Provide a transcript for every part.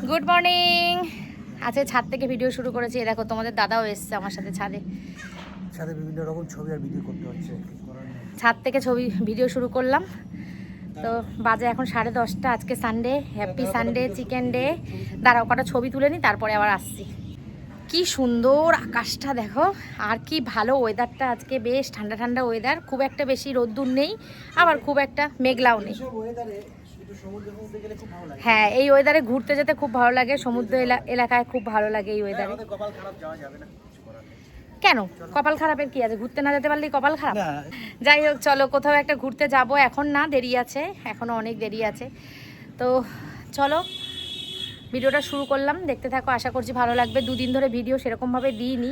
Good morning. আজকে ছাদ থেকে ভিডিও শুরু করেছি। দেখো তোমাদের দাদাও এসছে আমার সাথে ছাদে। ছাদে বিভিন্ন রকম ছবি আর ভিডিও করতে হচ্ছে, কিছু করার নেই। ছাদ থেকে ভিডিও শুরু করলাম। তো বাজে এখন 10:30। আজকে Sunday, happy Sunday, chicken day. দাঁড়াও কটা ছবি তুলে নিই, তারপরে আবার আসছি। কি সুন্দর আকাশটা দেখো, আর কি ভালো ওয়েদারটা আজকে। বেশ ঠান্ডা ঠান্ডা ওয়েদার, খুব একটা বেশি রোদ্দুর নেই, আবার খুব একটা মেঘলাও নেই। হ্যাঁ, এই ওয়েদারে ঘুরতে যেতে খুব ভালো লাগে, সমুদ্র এলাকায় খুব ভালো লাগে এই ওয়েদারে। কেন কপাল খারাপের কি আছে? ঘুরতে না যেতে পারলেই কপাল খারাপ? যাই হোক, চলো কোথাও একটা ঘুরতে যাব। এখন না, দেরি আছে, এখনো অনেক দেরি আছে। তো চলো ভিডিওটা শুরু করলাম, দেখতে থাকো, আশা করছি ভালো লাগবে। দুদিন ধরে ভিডিও সেরকমভাবে দিইনি,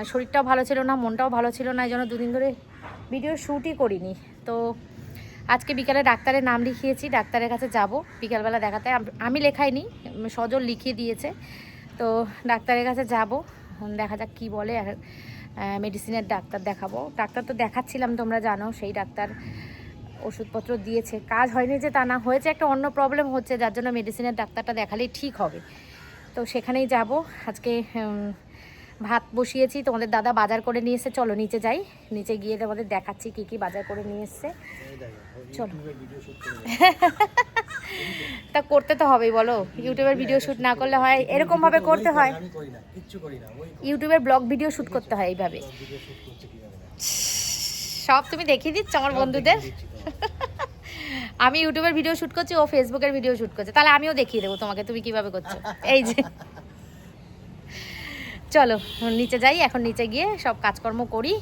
শরীরটাও ভালো ছিল না, মনটাও ভালো ছিল না, এই জন্য দুদিন ধরে ভিডিও শ্যুটই করিনি। তো আজকে বিকালে ডাক্তারের নাম লিখিয়েছি, ডাক্তারের কাছে যাব বিকালবেলা দেখাতে। আমি লেখাইনি, সজল লিখিয়ে দিয়েছে। তো ডাক্তারের কাছে যাব, দেখা যাক কী বলে। মেডিসিনের ডাক্তার দেখাবো। ডাক্তার তো দেখাচ্ছিলাম, তোমরা জানো, সেই ডাক্তার ওষুধপত্র দিয়েছে, কাজ হয়নি যে তা না, হয়েছে একটা অন্য প্রবলেম হচ্ছে, যার জন্য মেডিসিনের ডাক্তারটা দেখালেই ঠিক হবে। তো সেখানেই যাব আজকে। ভাত বসিয়েছি, তোমাদের দাদা বাজার করে নিয়ে এসছে। চলো নিচে যাই, নিচে গিয়ে তোমাদের দেখাচ্ছি কী কী বাজার করে নিয়ে এসছে। চলো। তা করতে তো হবেই, বলো, ইউটিউবের ভিডিও শ্যুট না করলে হয়? এরকমভাবে করতে হয়, ইউটিউবের ব্লগ ভিডিও শ্যুট করতে হয় এইভাবে। সব তুমি দেখিয়ে দিচ্ছ আমার বন্ধুদের। আমি ইউটিউবের ভিডিও শ্যুট করছি, ও ফেসবুকের ভিডিও শ্যুট করছে, তাহলে আমিও দেখিয়ে দেবো তোমাকে তুমি কিভাবে করছো। এই যে চলো নিচে যাই, এখন নিচে গিয়ে সব কাজকর্ম করি,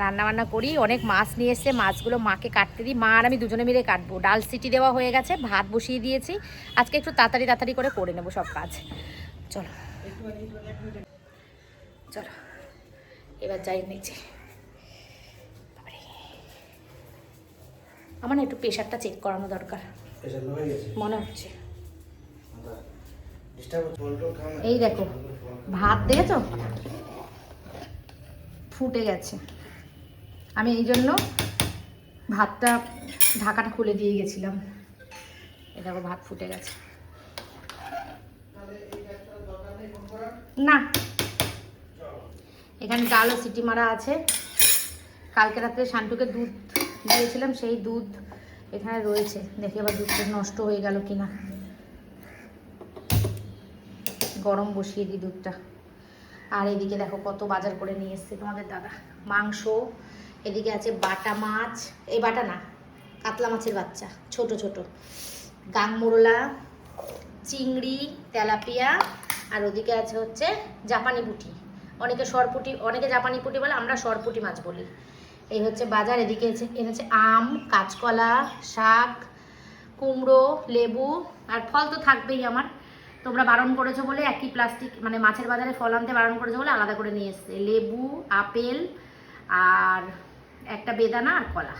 রান্নাবান্না করি। অনেক মাছ নিয়ে এসছে, মাছগুলো মাকে কাটতে দিই, মা আর আমি দুজনে মিলে কাটবো। ডাল সিটি দেওয়া হয়ে গেছে, ভাত বসিয়ে দিয়েছি। আজকে একটু তাড়াতাড়ি করে নেবো সব কাজ। চলো চলো এবার যাই নিচে। আমার না একটু প্রেশারটা চেক করানো দরকার মনে হচ্ছে। এই দেখো ভাত দেখেছো, ফুটে গেছে। আমি এই জন্য ভাতটা ঢাকাটা খুলে দিয়ে গেছিলাম। এই দেখো ভাত ফুটে গেছে। না, এখানে ডাল ও সিটি মারা আছে। কালকে রাত্রে শান্টুকে দুধ দিয়েছিলাম, সেই দুধ এখানে রয়েছে। দেখি এবার দুধটা নষ্ট হয়ে গেল কিনা। গরম বসিয়ে দিই দুধটা। আর এদিকে দেখো কত বাজার করে নিয়ে এসছে তোমাদের দাদা। মাংস, এদিকে আছে বাটা মাছ, এই বাটা না, কাতলা মাছের বাচ্চা, ছোট ছোট, গাংমোরলা, চিংড়ি, তেলাপিয়া, আর ওদিকে আছে হচ্ছে জাপানি পুঁটি। অনেকে সরপুঁটি, অনেকে জাপানি পুঁটি বলে, আমরা সরপুঁটি মাছ বলি। এই হচ্ছে বাজার। এদিকে এনেছে আম, কাঁচকলা, শাক, কুমড়ো, লেবু, আর ফল তো থাকবেই আমার। তোমরা বারণ করেছো বলে, একই প্লাস্টিক মানে মাছের বাজারে ফল আনতে বারণ করেছো বলে আলাদা করে নিয়ে এসছে। লেবু, আপেল, আর একটা বেদানা, আর কলা।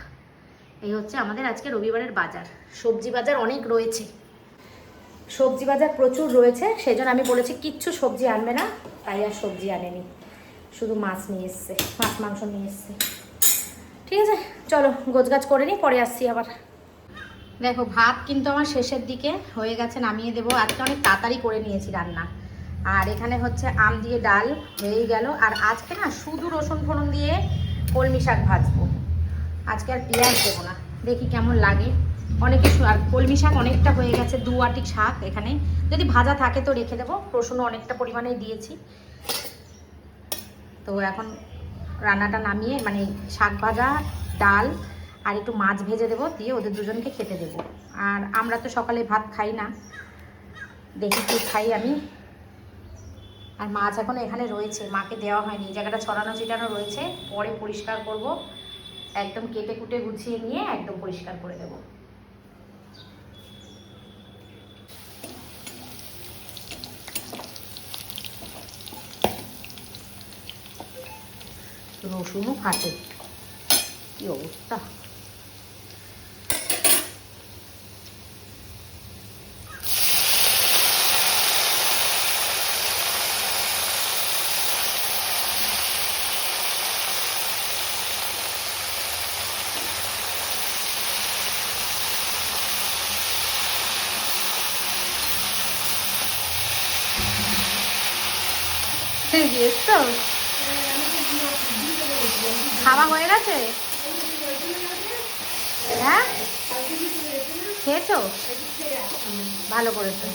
এই হচ্ছে আমাদের আজকে রবিবারের বাজার। সবজি বাজার অনেক রয়েছে, সবজি বাজার প্রচুর রয়েছে, সেই জন্য আমি বলেছি কিচ্ছু সবজি আনবে না, তাই আর সবজি আনেনি, শুধু মাছ নিয়ে এসছে, মাছ মাংস নিয়ে এসছে। ঠিক আছে, চলো গোছগাছ করে নিই, পরে আসছি আবার। দেখো ভাত কিন্তু আমার শেষের দিকে হয়ে গেছে, নামিয়ে দেবো। আজকে অনেক তাড়াতাড়ি করে নিয়েছি রান্না। আর এখানে হচ্ছে আম দিয়ে ডাল হয়েই গেল। আর আজকে না শুধু রসুন ফোড়ন দিয়ে কলমি শাক ভাজবো, আজকে আর পেঁয়াজ দেবো না, দেখি কেমন লাগে। অনেকে আর কলমি শাক অনেকটা হয়ে গেছে, 2 আটি শাক এখানে, যদি ভাজা থাকে তো রেখে দেবো। রসুনও অনেকটা পরিমাণে দিয়েছি। তো এখন রান্নাটা নামিয়ে, মানে শাক ভাজা, ডাল আর একটু মাছ ভেজে দেবো, দিয়ে ওদের দুজনকে খেতে দেবো। আর আমরা তো সকালে ভাত খাই না, দেখি কি খাই আমি। আর মাছ এখন এখানে রয়েছে, মাকে দেওয়া হয়নি, এই জায়গাটা ছড়ানো ছিটানো রয়েছে, পরে পরিষ্কার করব। একদম কেটে কুটে গুছিয়ে নিয়ে একদম পরিষ্কার করে দেবো। রসুনও ফাটে, কি অবস্থা। এসছো? খাওয়া হয়ে গেছে? হ্যাঁ, খেয়েছো? ভালো করেছো।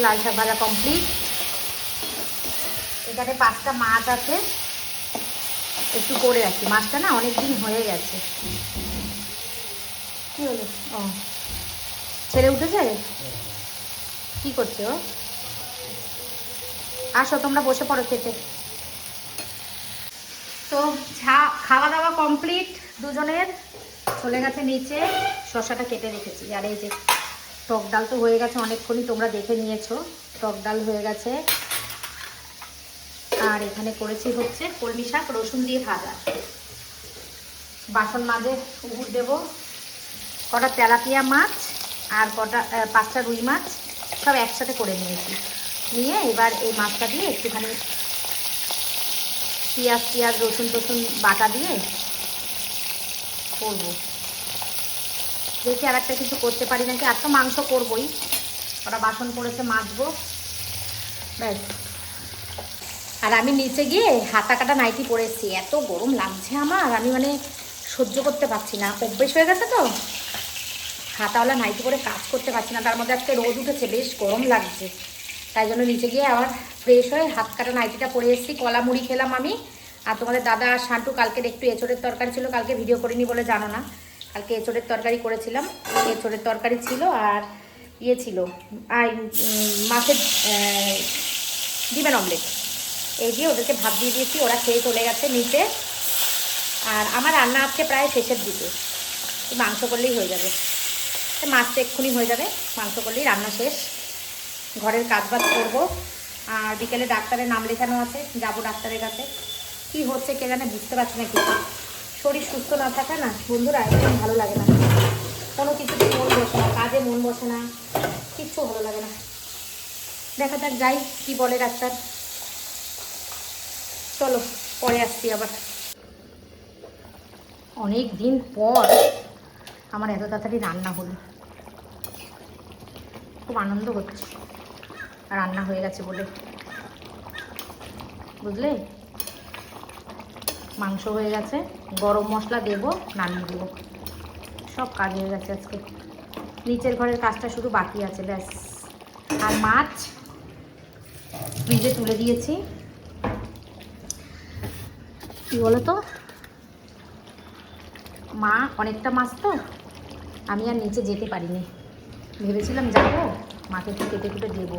লাল শাক ভাজা কমপ্লিট। এখানে 5টা মাছ আছে, একটু করে রাখি। মাছটা না অনেক দিন হয়ে গেছে। কি হলো? ও, ছেড়ে উঠেছে? কি করছে ও? আসো তোমরা বসে পড়ো খেতে। তো খাওয়া দাওয়া কমপ্লিট দুজনের। চলে গেছে নিচে। শসাটা কেটে রেখেছি। আর এই যে টক ডাল তো হয়ে গেছে অনেকক্ষণই, তোমরা দেখে নিয়েছো। টক ডাল হয়ে গেছে। আর এখানে করেছি হচ্ছে কলমি শাক রসুন দিয়ে ভাজা। বাসন মাজে উগুর দেবো। কটা তেলাপিয়া মাছ আর 5টা রুই মাছ সব একসাথে করে নিয়েছি। নিয়ে এবার এই মাছটা দিয়ে একটুখানি পেঁয়াজ রসুন টসুন বাটা দিয়ে করবো। দেখি আর একটা কিছু করতে পারি নাকি। আর তো মাংস করবোই। ওরা বাসন পড়েছে, মাজবো, ব্যাস। আর আমি নিচে গিয়ে হাতা কাটা নাইটি পরেছি। এত গরম লাগছে আমার, আমি মানে সহ্য করতে পারছি না। অভ্যেস হয়ে গেছে তো, হাতাওয়ালা নাইটি পরে কাজ করতে পারছি না। তার মধ্যে আজকে রোদ উঠেছে, বেশ গরম লাগছে। তাই জন্য নিচে গিয়ে আবার ফ্রেশ হয়ে হাত কাটা নাইটিটা পরে এসেছি। কলা মুড়ি খেলাম আমি আর তোমাদের দাদা আর শান্টু। কালকের একটু এঁচোড়ের তরকারি ছিল, কালকে ভিডিও করিনি বলে জানো না। কালকে এঁচোড়ের তরকারি করেছিলাম। এঁচোড়ের তরকারি ছিল আর ইয়ে ছিল, আর মাছের ডিমের অমলেট। এই দিয়ে ওদেরকে ভাত দিয়ে দিয়েছি, ওরা খেয়ে চলে গেছে নিচে। আর আমার রান্না আজকে প্রায় শেষের দিকে। মাংস করলেই হয়ে যাবে, মাছটা এক্ষুনি হয়ে যাবে। মাংস করলেই রান্না শেষ। ঘরের কাজবাজ করবো। আর বিকেলে ডাক্তারের নাম লেখানো আছে, যাবো ডাক্তারের কাছে। কি হচ্ছে কে জানে, বুঝতে পারছি না কিছু। শরীর সুস্থ না থাকা না বন্ধুরা একদম ভালো লাগে না। কোনো কিছুতে মন বসে না, কাজে মন বসে না, কিচ্ছু ভালো লাগে না। দেখা যাক, যাই কি বলে ডাক্তার। চলো পরে আসছি আবার। অনেক দিন পর আমার এত তাড়াতাড়ি রান্না হলো, খুব আনন্দ হচ্ছে রান্না হয়ে গেছে বলে, বুঝলে। মাংস হয়ে গেছে, গরম মশলা দেবো, নামিয়ে দেবো। সব কাজ হয়ে গেছে আজকে। নিচের ঘরের কাজটা শুধু বাকি আছে, ব্যাস। আর মাছ ফ্রিজে তুলে দিয়েছি। কি বলো তো, মা অনেকটা মাছ তো, আমি আর নিচে যেতে পারিনি। ভেবেছিলাম যাবো, মাকে একটু কেটে কুটে দেবো,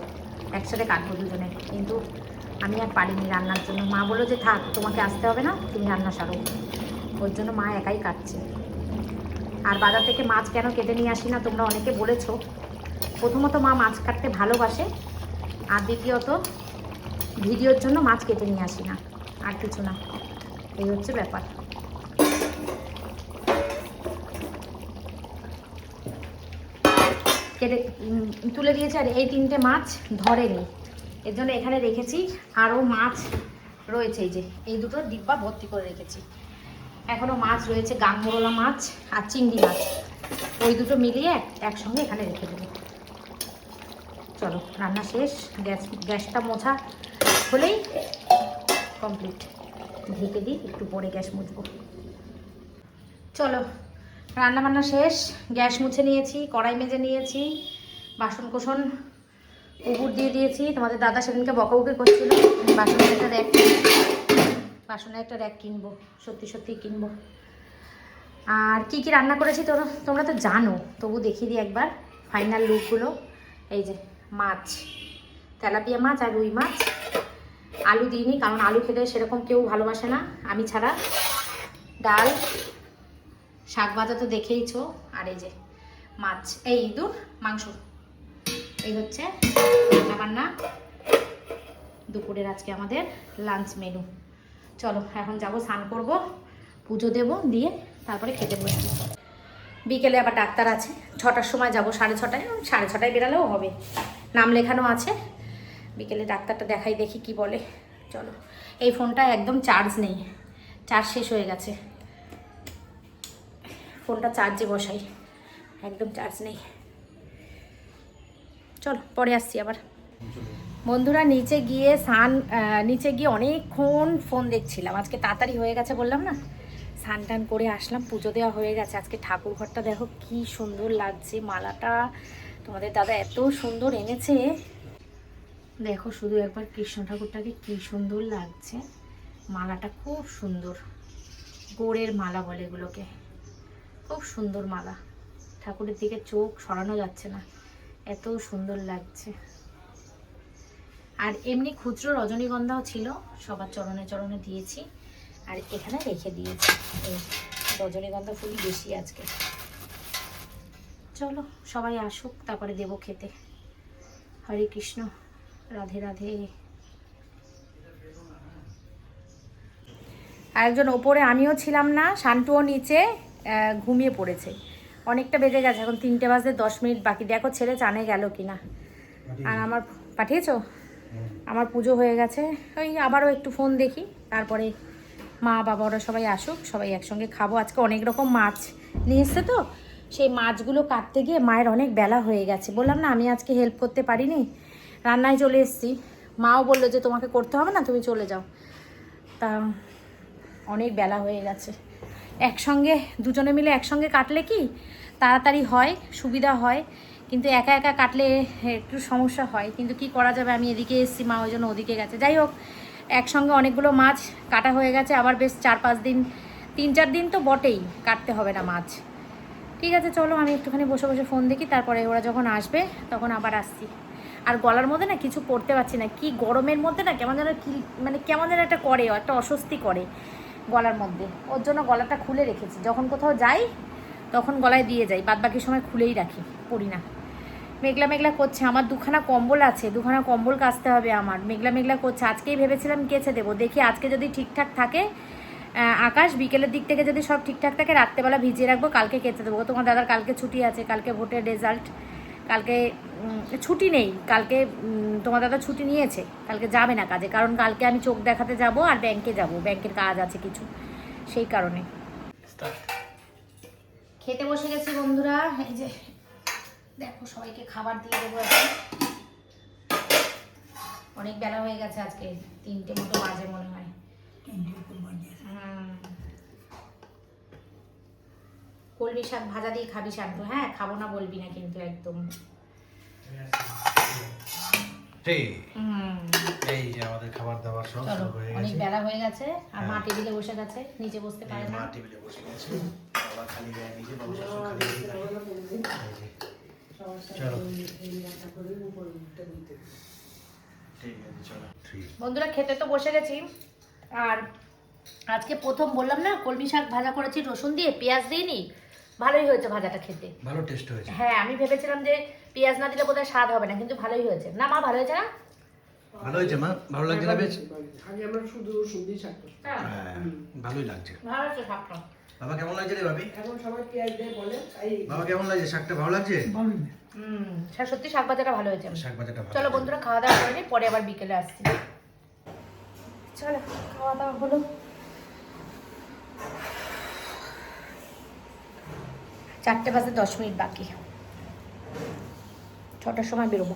একসাথে কাটবো দুজনে, কিন্তু আমি আর পারিনি রান্নার জন্য। মা বললো যে থাক, তোমাকে আসতে হবে না, তুমি রান্না সারো। ওর জন্য মা একাই কাটছে। আর বাজার থেকে মাছ কেন কেটে নিয়ে আসি না তোমরা অনেকে বলেছো। প্রথমত মা মাছ কাটতে ভালোবাসে, আর দ্বিতীয়ত ভিডিওর জন্য মাছ কেটে নিয়ে আসি না, আর কিছু না। এই হচ্ছে ব্যাপার। কেটে তুলে দিয়েছে। আর এই 3টে মাছ ধরেনি, এর জন্য এখানে রেখেছি। আরও মাছ রয়েছে, এই যে এই দুটো ডিব্বা ভর্তি করে রেখেছি। এখনও মাছ রয়েছে, গাংমোরলা মাছ আর চিংড়ি মাছ। ওই দুটো মিলিয়ে একসঙ্গে এখানে রেখে দেবো। চলো রান্না শেষ। গ্যাসটা মোছা হলেই কমপ্লিট। ঢেকে দিই, একটু পরে গ্যাস মুছবো। চলো রান্না বান্না শেষ। গ্যাস মুছে নিয়েছি, কড়াই মেজে নিয়েছি, বাসন কোসন উপুর দিয়ে দিয়েছি। তোমাদের দাদা সেদিনকে বকাবকি করছিল, বাসনের একটা র্যাক কিনবো, সত্যি কিনবো। আর কি কি রান্না করেছি তোমরা তো জানো, তবু দেখিয়ে দিই একবার ফাইনাল লুকগুলো। এই যে মাছ, তেলাপিয়া মাছ আর রুই মাছ। আলু দিইনি, কারণ আলু খেতে সেরকম কেউ ভালোবাসে না আমি ছাড়া। ডাল, শাক ভাজা তো দেখেইছো। আর এই যে মাছ, এই ইঁদুর মাংস। এই হচ্ছে রান্নাবান্না দুপুরের আজকে আমাদের লাঞ্চ মেনু। চলো এখন যাব, স্নান করবো, পুজো দেবো, দিয়ে তারপরে খেতে বসবো। বিকেলে আবার ডাক্তার আছে, 6টার সময় যাব, 6:30। 6:30 বেরালেও হবে, নাম লেখানো আছে। বিকেলে ডাক্তারটা দেখাই, দেখি কি বলে। চলো, এই ফোনটা একদম চার্জ নেই, চার্জ শেষ হয়ে গেছে। ফোনটা চার্জে বসাই, একদম চার্জ নেই। চলো পরে আসছি আবার। বন্ধুরা নিচে গিয়ে অনেকক্ষণ ফোন দেখছিলাম। আজকে তাড়াতাড়ি হয়ে গেছে বললাম না, স্নান টান করে আসলাম, পুজো দেওয়া হয়ে গেছে। আজকে ঠাকুর ঘরটা দেখো কি সুন্দর লাগছে, মালাটা তোমাদের দাদা এত সুন্দর এনেছে। দেখো শুধু একবার কৃষ্ণ ঠাকুরটাকে কি সুন্দর লাগছে, মালাটা খুব সুন্দর, গোড়ের মালা বলে এগুলোকে, খুব সুন্দর মালা। ঠাকুরের দিকে চোখ সরানো যাচ্ছে না, এত সুন্দর লাগছে। আর এমনি খুচরো রজনীগন্ধাও ছিল, সবার চরণে চরণে দিয়েছি, আর এখানে রেখে দিয়েছি। এই রজনীগন্ধা ফুলই বেশি আজকে। চলো সবাই আসুক, তারপরে দেবো খেতে। হরে কৃষ্ণ, রাধে রাধে। আরেকজন ওপরে, আমিও ছিলাম না, শান্তুও নিচে ঘুমিয়ে পড়েছে। অনেকটা বেজে গেছে, এখন 3টে বাজতে 10 মিনিট বাকি। দেখো ছেলে চানে গেল কিনা। আর আমার পাঠিয়েছো, আমার পুজো হয়ে গেছে। ওই আবারও একটু ফোন দেখি, তারপরে মা বাবা ওরা সবাই আসুক, সবাই একসঙ্গে খাবো। আজকে অনেক রকম মাছ নিয়ে এসছে, তো সেই মাছগুলো কাটতে গিয়ে মায়ের অনেক বেলা হয়ে গেছে। বললাম না আমি আজকে হেল্প করতে পারিনি, রান্নায় চলে এসেছি। মাও বললো যে তোমাকে করতে হবে না, তুমি চলে যাও। তা অনেক বেলা হয়ে গেছে। একসঙ্গে দুজনে মিলে একসঙ্গে কাটলে কি তাড়াতাড়ি হয়, সুবিধা হয়, কিন্তু একা একা কাটলে একটু সমস্যা হয়। কিন্তু কি করা যাবে, আমি এদিকে এসেছি, মা ওই জন্য ওদিকে গেছে। যাই হোক, একসঙ্গে অনেকগুলো মাছ কাটা হয়ে গেছে। আবার বেশ 4-5 দিন, 3-4 দিন তো বটেই কাটতে হবে না মাছ। ঠিক আছে চলো, আমি একটুখানি বসে বসে ফোন দেখি, তারপরে ওরা যখন আসবে তখন আবার আসছি। আর গলার মধ্যে না কিছু পড়তে পারছি না, কি গরমের মধ্যে না কেমন যেন কি মানে কেমন যেন একটা করে, একটা অস্বস্তি করে গলার মধ্যে। ওর জন্য গলাটা খুলে রেখেছি, যখন কোথাও যাই তখন গলায় দিয়ে যাই, বাদ বাকি সময় খুলেই রাখি, পরি না। মেঘলা মেঘলা করছে, আমার 2খানা কম্বল আছে, 2খানা কম্বল কাচতে হবে আমার। মেঘলা মেঘলা করছে, আজকেই ভেবেছিলাম কেচে দেবো, দেখি আজকে যদি ঠিকঠাক থাকে আকাশ, বিকেলের দিক থেকে যদি সব ঠিকঠাক থাকে রাত্রেবেলা ভিজিয়ে রাখবো, কালকে কেচে দেবো। তোমার দাদার কালকে ছুটি আছে, কালকে ভোটের রেজাল্ট, কালকে ছুটি নেই, কালকে তোমার দাদা ছুটি নিয়েছে, কালকে যাবে না কাজে, কারণ কালকে আমি চোখ দেখাতে যাব আর ব্যাংকে যাব, ব্যাংকের কাজ আছে কিছু, সেই কারণে। খেতে বসে গেছি বন্ধুরা, এই যে দেখো সবাইকে খাবার দিয়ে দেবো এখন। অনেক বেলা হয়ে গেছে, আজকে 3টে মতো বাজে মনে হয়। কলমি শাক ভাজা দিয়ে খাবি শান্তু? হ্যাঁ খাবো না বলবি না কিন্তু একদম। এই যে আমাদের খাবার দাবার সব চলো, শুরু হয়ে অনেক গেছে। বেলা হয়ে গেছে, আর মা টেবিলে বসে গেছে, নিচে বসতে পারে না। মা টেবিলে বসে গেছে, বাবা খালি গায়ে নিচে, বাবা সব খালি গায়ে থাকে। চলো ঠিক আছে চলো। বন্ধুরা খেতে তো বসে গেছি, আর আজকে প্রথম বললাম না কলমি শাক ভাজা করেছি রসুন দিয়ে, পেঁয়াজ দিইনি। ভালোই হয়েছে ভাজাটা খেতে, ভালো টেস্ট হয়েছে। হ্যাঁ আমি ভেবেছিলাম যে পেঁয়াজ না দিলে বোধহয় স্বাদ হবে না, কিন্তু ভালোই হয়েছে। না মা ভালো হয়েছে না? ভালো হয়েছে মা, ভালো লাগছে না বেশ? আগে আমরা শুধু রসুন দিয়ে শাক করতাম। হ্যাঁ ভালোই লাগছে। ভালো হয়েছে শাকটা। বাবা কেমন লাগছে রে ভাবি? এখন সবাই পেঁয়াজ দিয়ে বলে, তাই বাবা কেমন লাগছে? শাকটা ভালো লাগছে? সত্যি শাক ভাজাটা ভালো হয়েছে। শাক ভাজাটা ভালো। চলো বন্ধুরা খাওয়া দাওয়া করে নিই, পরে আবার বিকেলে আসছি। চলো খাওয়া দাওয়া হলো। 4টে বাজে 10 মিনিট বাকি, 6টার সময় বেরোবো।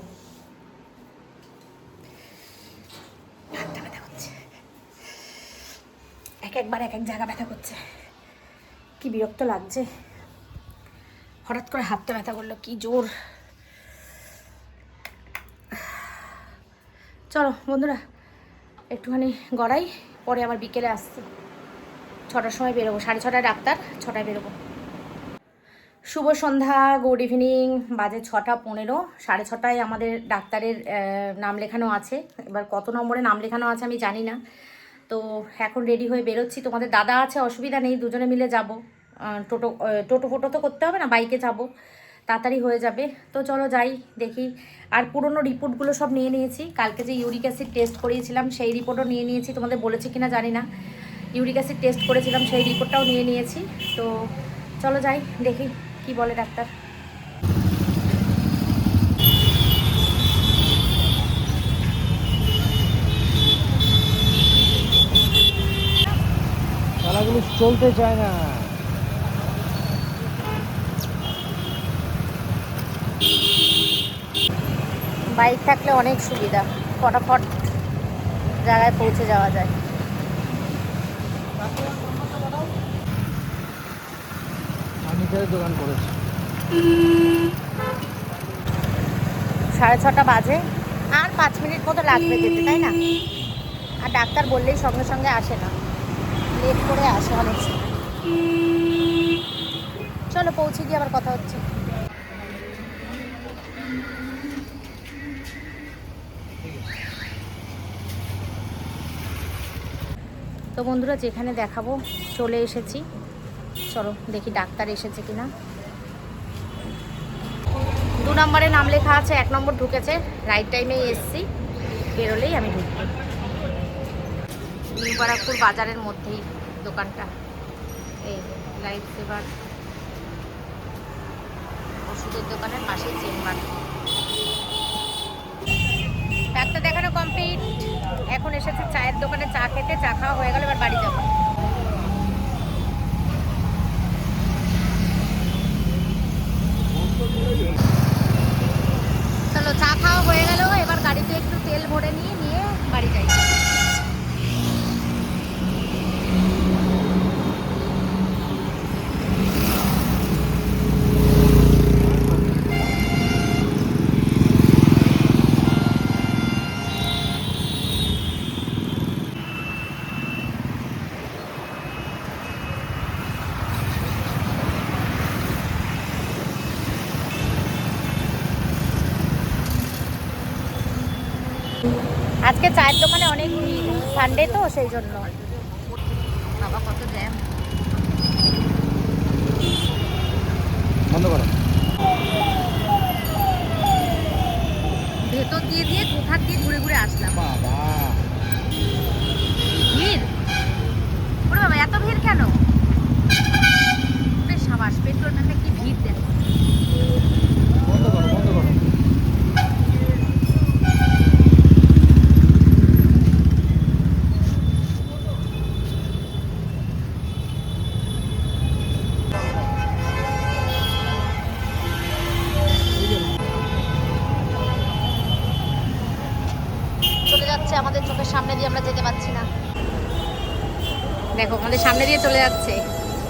হাতটা ব্যথা করছে, একবার এক জায়গা ব্যথা করছে, কি বিরক্ত লাগছে। হঠাৎ করে হাতটা ব্যথা করলো, কি জোর। চলো বন্ধুরা একটুখানি গড়াই, পরে আবার বিকেলে আসছি। 6টার সময় বেরোবো, 6:30টায় ডাক্তার, 6টায় বেরোবো। শুভ সন্ধ্যা, গুড ইভিনিং। বাজে 6:15, 6:30টায় আমাদের ডাক্তারের নাম লেখানো আছে। এবার কত নম্বরে নাম লেখানো আছে আমি জানি না, তো এখন রেডি হয়ে বেরোচ্ছি। তোমাদের দাদা আছে, অসুবিধা নেই, দুজনে মিলে যাব। টোটো ফোটো তো করতে হবে না, বাইকে যাব, তাড়াতাড়ি হয়ে যাবে। তো চলো যাই দেখি। আর পুরনো রিপোর্টগুলো সব নিয়ে নিয়েছি, কালকে যে ইউরিক অ্যাসিড টেস্ট করিয়েছিলাম সেই রিপোর্টও নিয়ে নিয়েছি, তোমাদের বলেছি কিনা জানি না। ইউরিক অ্যাসিড টেস্ট করেছিলাম সেই রিপোর্টটাও নিয়ে নিয়েছি। তো চলো যাই দেখি কি বলে ডাক্তার। তারাগুলো চলতে চায় না। বাইক থাকলে অনেক সুবিধা, ফটাফট জায়গায় পৌঁছে যাওয়া যায়। ফার্নিচারের দোকান করেছে। 6:30 বাজে, আর 5 মিনিট মতো লাগবে যেতে, তাই না? আর ডাক্তার বললেই সঙ্গে সঙ্গে আসে না, লেট করে আসে অনেক সময়। চলো পৌঁছে গিয়ে আবার কথা হচ্ছে। তো বন্ধুরা, যেখানে দেখাবো চলে এসেছি, চলো দেখি ডাক্তার এসেছে কিনা। 2 নম্বরে নাম লেখা আছে, 1 নম্বর ঢুকেছে, রাইট টাইমেই এসছি, বেরোলেই আমি ঢুকবো। নিউ বারাকপুর বাজারের মধ্যেই দোকানটা, এই লাইফ সেভার ওষুধের দোকানের পাশেই চেম্বার। ডাক্তার দেখানো কমপ্লিট, এখন এসেছে চায়ের দোকানে চা খেতে। চা খাওয়া হয়ে গেল, এবার বাড়ি যাবো। চলো, চা খাওয়া হয়ে গেল, এবার গাড়িতে একটু তেল ভরে নিয়ে বাড়ি যাই। আজকে চায়ের দোকানে অনেক ভিড়, সানডে তো সেই জন্য। বাবা কত জ্যাম। বন্ধ করো। ভেতর দিয়ে কোথার দিয়ে ঘুরে ঘুরে আসলাম। বাবা ভিড়, ওরে বাবা এত ভিড় কেন? বেশ সাবাস, পেট্রোল পাম্পে কি ভিড় দেখো। বন্ধ করো, বন্ধ করো। চলে যাচ্ছে আমাদের চোখের সামনে দিয়ে, আমরা যেতে পারছি না। দেখো আমাদের সামনে দিয়ে চলে যাচ্ছে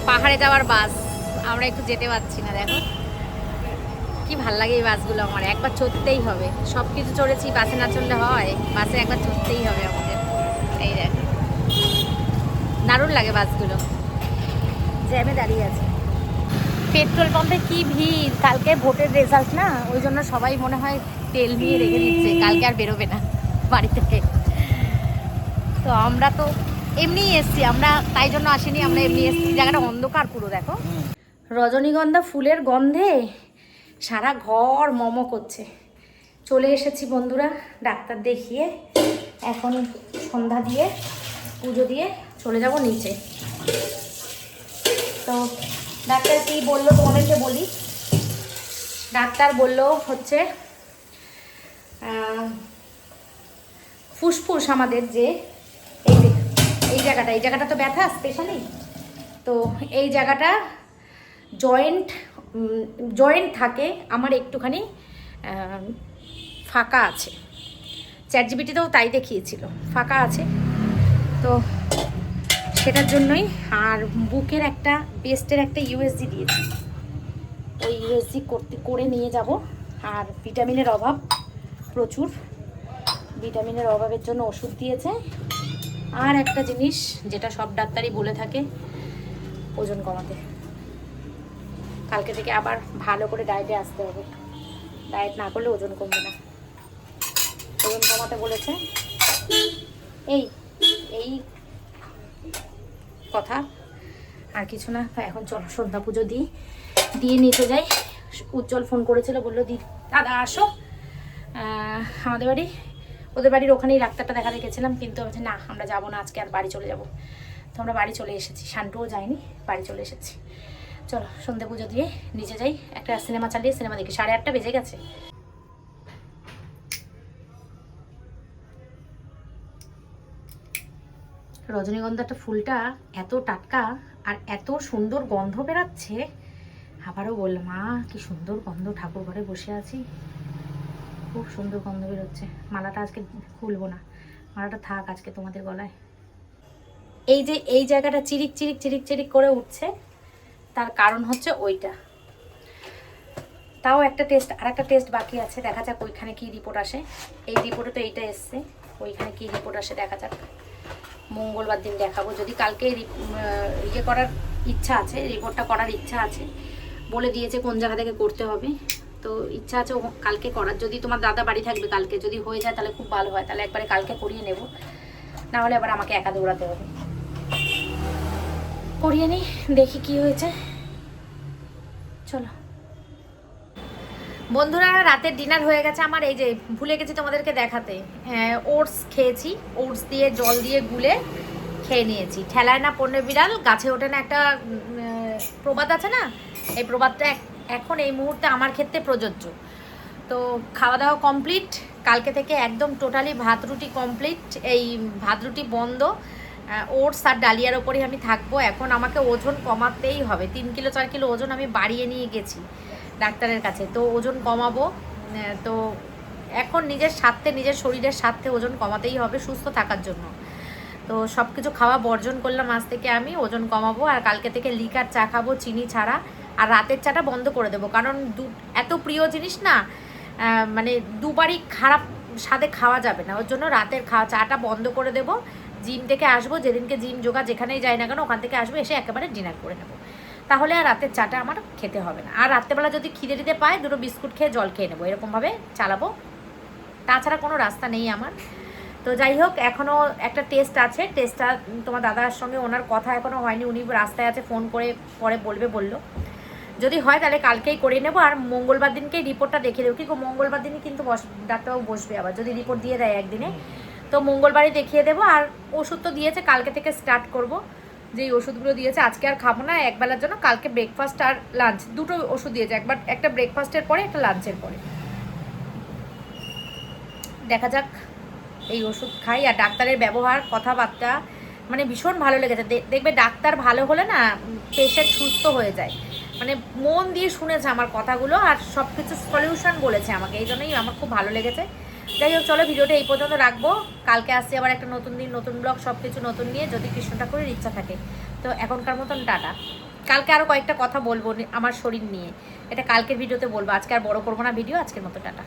পাহাড়ে যাওয়ার বাস, আমরা একটু যেতে পারছি না। দেখো কি ভাল লাগে এই বাসগুলো, আমার একবার চড়তেই হবে। সব কিছু চড়েছি, বাসে না চড়লে হয়? বাসে একবার চড়তেই হবে আমাদের। এই দেখো দারুণ লাগে বাসগুলো, জ্যামে দাঁড়িয়ে আছে। পেট্রোল পাম্পে কি ভিড়, কালকে ভোটের রেজাল্ট না, ওই জন্য সবাই মনে হয় তেল নিয়ে রেখে দিচ্ছে, কালকে আর বেরোবে না বাড়ি থেকে। তো আমরা তো এমনিই এসছি, আমরা তাই জন্য আসিনি, আমরা এমনি এসছি। জায়গাটা অন্ধকার পুরো, দেখো রজনীগন্ধা ফুলের গন্ধে সারা ঘর মমো করছে। চলে এসেছি বন্ধুরা ডাক্তার দেখিয়ে, এখন সন্ধ্যা দিয়ে পুজো দিয়ে চলে যাব নিচে। তো ডাক্তার কি বললো তোমাদেরকে বলি। ডাক্তার বললো হচ্ছে ফুসফুস আমাদের যে এই জায়গাটা তো ব্যথা স্পেশালি, তো এই জায়গাটা জয়েন্ট থাকে আমার একটুখানি ফাঁকা আছে। চ্যাটজিপিটিতেও তাই দেখিয়েছিল, ফাঁকা আছে। তো সেটার জন্যই, আর বুকের একটা বেস্টের একটা ইউএসজি দিয়েছি, ওই ইউএসজি করে নিয়ে যাব। আর ভিটামিনের অভাব প্রচুর, ভিটামিনের অভাবের জন্য ওষুধ দিয়েছে। আর একটা জিনিস যেটা সব ডাক্তারই বলে থাকে, ওজন কমাতে। কালকে থেকে আবার ভালো করে ডায়েটে আসতে হবে, ডায়েট না করলে ওজন কমবে না। ওজন কমাতে বলেছে, এই এই কথা আর কিছু না। এখন চলো সন্ধ্যা পুজো দিয়ে নিতে যাই। উজ্জ্বল ফোন করেছিল, বললো দাদা আসো আমাদের বাড়ি। ওদের বাড়ির ওখানেই ডাক্তারটা দেখাতে গেছিলাম, কিন্তু বলছে না আমরা যাবো না আজকে, আর বাড়ি চলে যাব। তো আমরা বাড়ি চলে এসেছি, শান্তুও যায়নি, বাড়ি চলে এসেছি। চলো সন্ধ্যা পুজো দিয়ে নিচে যাই, একটা সিনেমা চালিয়ে সিনেমা দেখি। 8:30 বেজে গেছে। রজনীগন্ধাটা ফুলটা এত টাটকা আর এত সুন্দর গন্ধ বেরাচ্ছে। আবারও বললাম মা কি সুন্দর গন্ধ, ঠাকুর ঘরে বসে আছি। খুব সুন্দর গন্ধ বেরোচ্ছে। মালাটা আজকে খুলবো না, মালাটা থাক আজকে তোমাদের গলায়। এই যে এই জায়গাটা চিরিক চিরিক চিরিক চিরিক করে উঠছে, তার কারণ হচ্ছে ওইটা। তাও একটা টেস্ট, আর একটা টেস্ট বাকি আছে, দেখা যাক ওইখানে কি রিপোর্ট আসে। এই রিপোর্টে তো এইটা এসছে, ওইখানে কি রিপোর্ট আসে দেখা যাক। মঙ্গলবার দিন দেখাবো। যদি কালকে ইয়ে করার ইচ্ছা আছে, রিপোর্টটা করার ইচ্ছা আছে, বলে দিয়েছে কোন জায়গা থেকে করতে হবে, তো ইচ্ছা আছে কালকে করার। যদি তোমার দাদা বাড়ি থাকবে কালকে, যদি হয়ে যায় তাহলে খুব ভালো হয়, তাহলে একবারে কালকে করিয়ে নেব, না হলে আবার আমাকে একা দৌড়াতে হবে। করিয়ে নিই, দেখি কি হয়েছে। চলো বন্ধুরা, রাতের ডিনার হয়ে গেছে আমার। এই যে ভুলে গেছি তোমাদেরকে দেখাতে, ওটস খেয়েছি, ওটস দিয়ে জল দিয়ে গুলে খেয়ে নিয়েছি। ঠেলায় না পণ্য বিড়াল গাছে ওঠে না, একটা প্রবাদ আছে না, এই প্রবাদটা এখন এই মুহূর্তে আমার ক্ষেত্রে প্রযোজ্য। তো খাওয়া দাওয়া কমপ্লিট, কালকে থেকে একদম টোটালি ভাত রুটি কমপ্লিট, এই ভাত রুটি বন্ধ, ওটস আর ডালিয়ার ওপরেই আমি থাকবো। এখন আমাকে ওজন কমাতেই হবে, 3 কিলো 4 কিলো ওজন আমি বাড়িয়ে নিয়ে গেছি ডাক্তারের কাছে, তো ওজন কমাবো। তো এখন নিজের স্বার্থে, নিজের শরীরের স্বার্থে ওজন কমাতেই হবে সুস্থ থাকার জন্য। তো সব কিছু খাওয়া বর্জন করলাম আজ থেকে, আমি ওজন কমাবো। আর কালকে থেকে লিকার চা খাবো চিনি ছাড়া, আর রাতের চাটা বন্ধ করে দেবো, কারণ এত প্রিয় জিনিস না, মানে দুবারই খারাপ স্বাদে খাওয়া যাবে না, ওর জন্য রাতের চাটা বন্ধ করে দেবো। জিম থেকে আসবো, যেদিনকে জিম যোগা যেখানেই যাই না কেন ওখান থেকে আসবো, এসে একেবারে ডিনার করে নেবো, তাহলে আর রাতের চাটা আমার খেতে হবে না। আর রাত্রেবেলা যদি খিদে দিতে পায় 2 বিস্কুট খেয়ে জল খেয়ে নেবো, এরকমভাবে চালাবো, তাছাড়া কোনো রাস্তা নেই আমার। তো যাই হোক, এখনও একটা টেস্ট আছে, টেস্টটা তোমার দাদার সঙ্গে ওনার কথা এখনও হয়নি, উনি রাস্তায় আছে, ফোন করে পরে বললো, যদি হয় তাহলে কালকেই করে নেবো। আর মঙ্গলবার দিনকেই রিপোর্টটা দেখে দেবো, কি মঙ্গলবার দিনই কিন্তু ডাক্তারবাবু বসবে আবার, যদি রিপোর্ট দিয়ে দেয় একদিনে, তো মঙ্গলবারই দেখিয়ে দেবো। আর ওষুধ তো দিয়েছে, কালকে থেকে স্টার্ট করব, যেই ওষুধগুলো দিয়েছে আজকে আর খাবো না একবেলার জন্য, কালকে ব্রেকফাস্ট আর লাঞ্চ দুটো ওষুধ দিয়েছে, একবার একটা ব্রেকফাস্টের পরে একটা লাঞ্চের পরে। দেখা যাক, এই ওষুধ খাই। আর ডাক্তারের ব্যবহার কথাবার্তা মানে ভীষণ ভালো লেগেছে। দেখবে ডাক্তার ভালো হলে না পেশেন্ট সুস্থ হয়ে যায়, মানে মন দিয়ে শুনেছে আমার কথাগুলো, আর সব কিছু সলিউশন বলেছে আমাকে, এই জন্যই আমার খুব ভালো লেগেছে। যাই হোক, চলো ভিডিওটা এই পর্যন্ত রাখবো, কালকে আসছি আবার একটা নতুন দিন, নতুন ব্লগ, সব কিছু নতুন নিয়ে, যদি কৃষ্ণ ঠাকুরের ইচ্ছা থাকে। তো এখনকার মতন টাটা। কালকে আরও কয়েকটা কথা বলবো আমার শরীর নিয়ে, এটা কালকের ভিডিওতে বলবো, আজকে আর বড় করবো না ভিডিও, আজকের মতো টাটা।